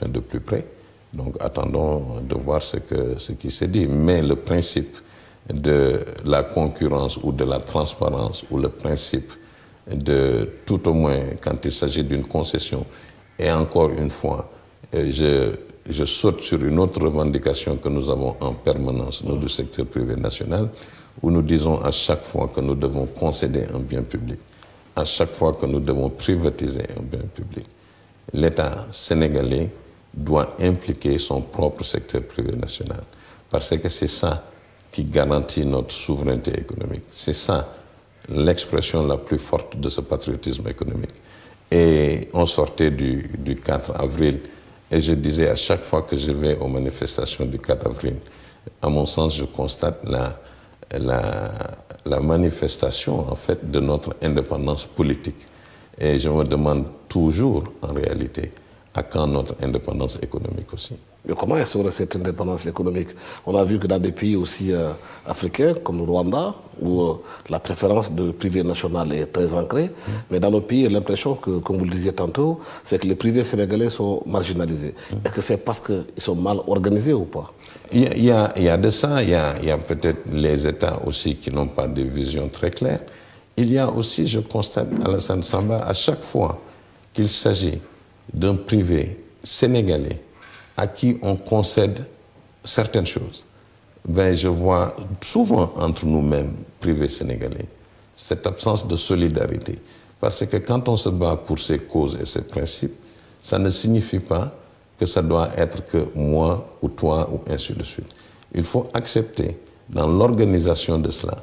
enfin de plus près. Donc attendons de voir ce qui se dit. Mais le principe de la concurrence ou de la transparence ou le principe de, tout au moins quand il s'agit d'une concession, et encore une fois, je saute sur une autre revendication que nous avons en permanence, nous, du secteur privé national, où nous disons à chaque fois que nous devons concéder un bien public, à chaque fois que nous devons privatiser un bien public, l'État sénégalais doit impliquer son propre secteur privé national. Parce que c'est ça qui garantit notre souveraineté économique. C'est ça l'expression la plus forte de ce patriotisme économique. Et on sortait du 4 avril, et je disais à chaque fois que je vais aux manifestations du 4 avril, à mon sens, je constate la manifestation en fait de notre indépendance politique. Et je me demande toujours, en réalité, à quand notre indépendance économique aussi. Mais comment est-ce que cette indépendance économique? On a vu que dans des pays aussi africains, comme le Rwanda, où la préférence de privé national est très ancrée, mais dans nos pays, l'impression que, comme vous le disiez tantôt, c'est que les privés sénégalais sont marginalisés. Est-ce que c'est parce qu'ils sont mal organisés ou pas? Il y a de ça, il y a peut-être les États aussi qui n'ont pas de vision très claire. Il y a aussi, je constate, Alassane Samba, à chaque fois qu'il s'agit d'un privé sénégalais à qui on concède certaines choses, ben je vois souvent entre nous-mêmes, privés sénégalais, cette absence de solidarité. Parce que quand on se bat pour ces causes et ces principes, ça ne signifie pas que ça doit être que moi ou toi ou ainsi de suite. Il faut accepter dans l'organisation de cela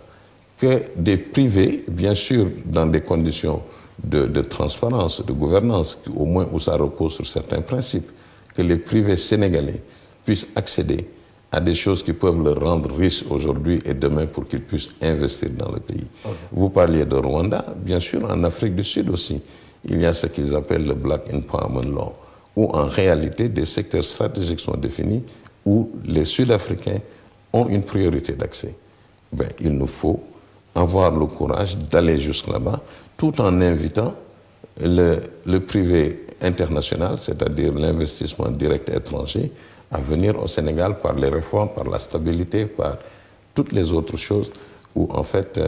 que des privés, bien sûr dans des conditions de transparence, de gouvernance, au moins où ça repose sur certains principes, que les privés sénégalais puissent accéder à des choses qui peuvent leur rendre riches aujourd'hui et demain pour qu'ils puissent investir dans le pays. Okay. Vous parliez de Rwanda, bien sûr, en Afrique du Sud aussi, il y a ce qu'ils appellent le Black Empowerment Law, où en réalité des secteurs stratégiques sont définis, où les Sud-Africains ont une priorité d'accès. Ben, il nous faut avoir le courage d'aller jusque là-bas, tout en invitant le privé international, c'est-à-dire l'investissement direct étranger, à venir au Sénégal par les réformes, par la stabilité, par toutes les autres choses où en fait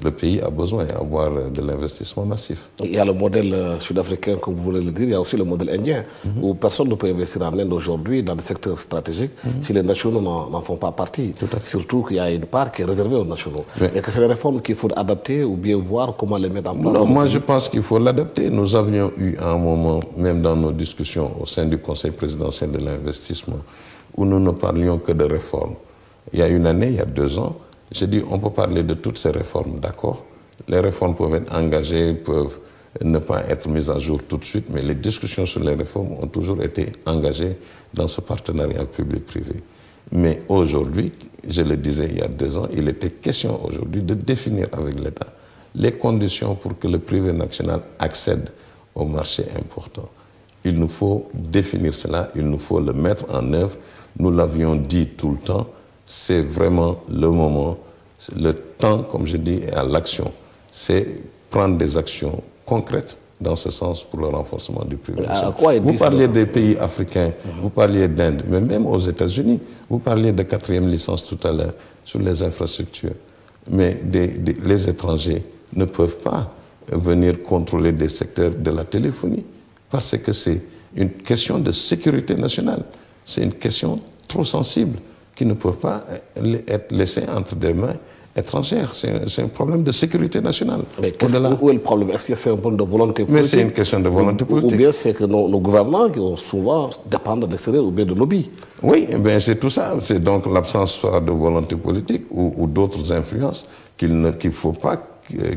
le pays a besoin d'avoir de l'investissement massif. Il y a le modèle sud-africain, comme vous voulez le dire, il y a aussi le modèle indien, où personne ne peut investir en Inde aujourd'hui dans le secteur stratégique si les nationaux n'en font pas partie. Surtout qu'il y a une part qui est réservée aux nationaux. Et que c'est des réformes qu'il faut adapter ou bien voir comment les mettre en place. Non, moi je pense qu'il faut l'adapter. Nous avions eu à un moment, même dans nos discussions au sein du Conseil présidentiel de l'investissement, où nous ne parlions que de réformes. Il y a une année, il y a 2 ans, j'ai dit on peut parler de toutes ces réformes, d'accord. Les réformes peuvent être engagées, peuvent ne pas être mises à jour tout de suite, mais les discussions sur les réformes ont toujours été engagées dans ce partenariat public-privé. Mais aujourd'hui, je le disais il y a 2 ans, il était question aujourd'hui de définir avec l'État les conditions pour que le privé national accède au marché important. Il nous faut définir cela, il nous faut le mettre en œuvre. Nous l'avions dit tout le temps, c'est vraiment le moment, le temps, comme je dis, est à l'action. C'est prendre des actions concrètes dans ce sens pour le renforcement du privé. Vous parliez des pays africains, vous parliez d'Inde, mais même aux États-Unis, vous parliez de 4e licence tout à l'heure sur les infrastructures. Mais les étrangers ne peuvent pas venir contrôler des secteurs de la téléphonie parce que c'est une question de sécurité nationale. C'est une question trop sensible qui ne peuvent pas être laissés entre des mains étrangères. C'est un problème de sécurité nationale. Mais où est le problème? Est-ce que c'est un problème de volonté politique? Mais c'est une question de volonté politique. Ou bien c'est que nos gouvernants qui ont souvent dépendent de l'extérieur ou bien de lobby. Oui, c'est tout ça. C'est donc l'absence soit de volonté politique ou d'autres influences qu'il ne faut pas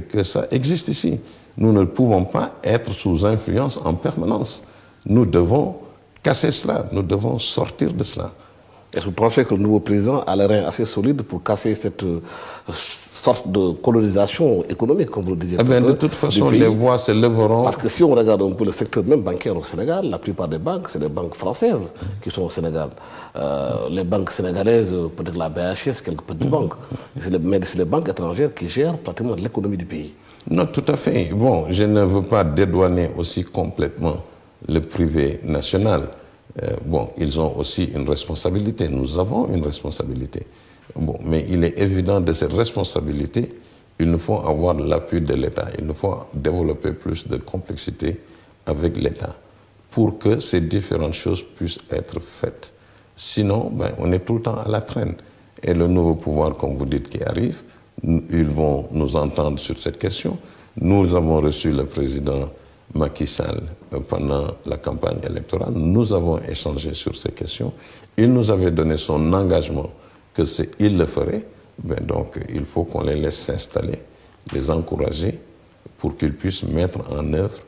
que ça existe ici. Nous ne pouvons pas être sous influence en permanence. Nous devons casser cela, nous devons sortir de cela. Est-ce que vous pensez que le nouveau président a les reins assez solides pour casser cette sorte de colonisation économique, comme vous le disiez? De toute façon, les voix se lèveront. Parce que si on regarde un peu le secteur même bancaire au Sénégal, la plupart des banques, c'est des banques françaises qui sont au Sénégal. Les banques sénégalaises, peut-être la BHS, quelques petites banques. Mais c'est les banques étrangères qui gèrent pratiquement l'économie du pays. Non, tout à fait. Bon, je ne veux pas dédouaner aussi complètement le privé national. Bon, ils ont aussi une responsabilité. Nous avons une responsabilité. Bon, mais il est évident de cette responsabilité, il nous faut avoir l'appui de l'État. Il nous faut développer plus de complexité avec l'État pour que ces différentes choses puissent être faites. Sinon, ben, on est tout le temps à la traîne. Et le nouveau pouvoir, comme vous dites, qui arrive, ils vont nous entendre sur cette question. Nous avons reçu le président Macky Sall pendant la campagne électorale. Nous avons échangé sur ces questions. Il nous avait donné son engagement qu'il le ferait. Ben donc, il faut qu'on les laisse s'installer, les encourager pour qu'ils puissent mettre en œuvre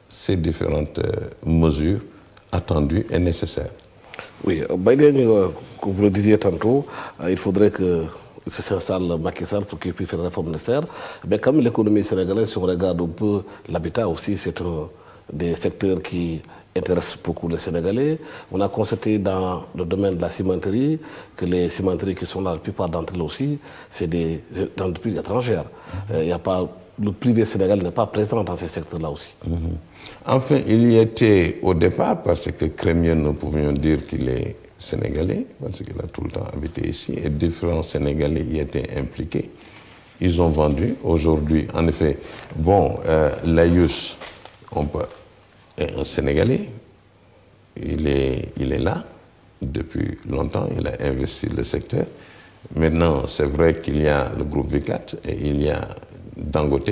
ces différentes mesures attendues et nécessaires. Oui, Biden, comme vous le disiez tantôt, il faudrait que se s'installe Macky Sall pour qu'il puisse faire la réforme nécessaire. Mais comme l'économie sénégalaise, si on regarde un peu l'habitat aussi, c'est un des secteurs qui intéresse beaucoup les Sénégalais. On a constaté dans le domaine de la cimenterie que les cimenteries qui sont là, la plupart d'entre elles aussi, c'est des entreprises étrangères. Il y a pas, le privé sénégalais n'est pas présent dans ces secteurs-là aussi. Enfin, il y était au départ parce que Crémieux, nous pouvions dire qu'il est sénégalais, parce qu'il a tout le temps habité ici, et différents Sénégalais y étaient impliqués. Ils ont vendu. Aujourd'hui, en effet, bon, l'AIUS est un Sénégalais. Il est là depuis longtemps. Il a investi le secteur. Maintenant, c'est vrai qu'il y a le groupe V4 et il y a Dangote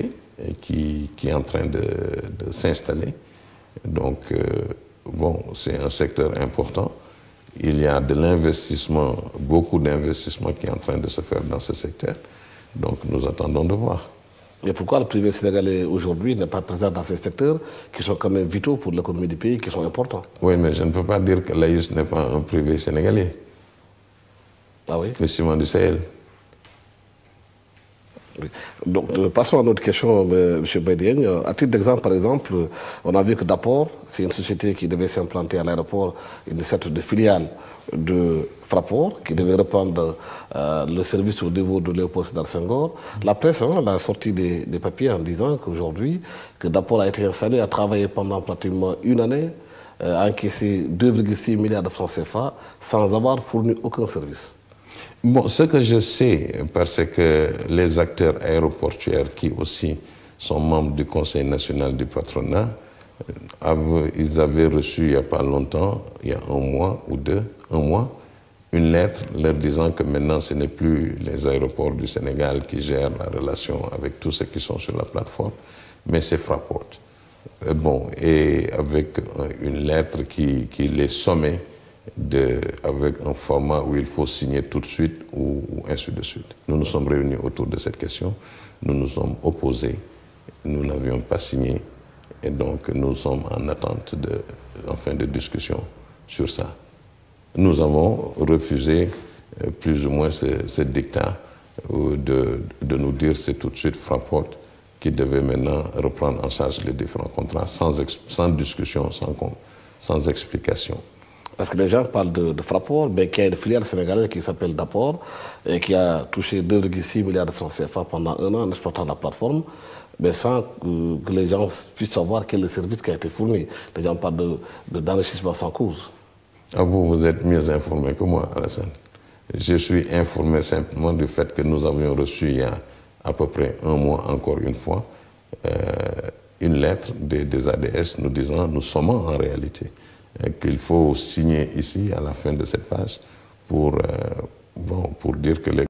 qui est en train de s'installer. Donc, bon, c'est un secteur important. Il y a de l'investissement, beaucoup d'investissement qui est en train de se faire dans ce secteur. Donc, nous attendons de voir. Et pourquoi le privé sénégalais aujourd'hui n'est pas présent dans ces secteurs qui sont quand même vitaux pour l'économie du pays, qui sont importants? Oui, mais je ne peux pas dire que l'AIUS n'est pas un privé sénégalais. Ah oui? Le ciment du Sahel. Oui. Donc, passons à notre question, M. Badiène. À titre d'exemple, par exemple, on a vu que Dapor, c'est une société qui devait s'implanter à l'aéroport, une sorte de filiale de Fraport, qui devait reprendre le service au niveau de Léopold Sédar Senghor. La presse a sorti des papiers en disant qu'aujourd'hui, que Dapor a été installé, a travaillé pendant pratiquement une année, a encaissé 2,6 milliards de francs CFA sans avoir fourni aucun service. Bon, ce que je sais, parce que les acteurs aéroportuaires qui aussi sont membres du Conseil national du patronat, ils avaient reçu il n'y a pas longtemps, il y a un mois ou deux, une lettre leur disant que maintenant ce n'est plus les aéroports du Sénégal qui gèrent la relation avec tous ceux qui sont sur la plateforme, mais c'est Fraport. Bon, et avec une lettre qui les sommait avec un format où il faut signer tout de suite ou ainsi de suite. Nous nous sommes réunis autour de cette question, nous nous sommes opposés, nous n'avions pas signé et donc nous sommes en attente de discussion sur ça. Nous avons refusé plus ou moins ce dictat de nous dire c'est tout de suite Fraport qui devait maintenant reprendre en charge les différents contrats sans discussion, sans explication. Parce que les gens parlent de Fraport, mais qu'il y a une filiale sénégalaise qui s'appelle Dapor et qui a touché 2,6 milliards de francs CFA pendant un an en exploitant la plateforme, mais sans que les gens puissent savoir quel est le service qui a été fourni. Les gens parlent d'enrichissement sans cause. Ah, vous êtes mieux informé que moi, Alassane. Je suis informé simplement du fait que nous avions reçu il y a à peu près un mois, encore une fois, une lettre des ADS nous disant nous sommes en réalité. Qu'il faut signer ici, à la fin de cette page, pour dire que les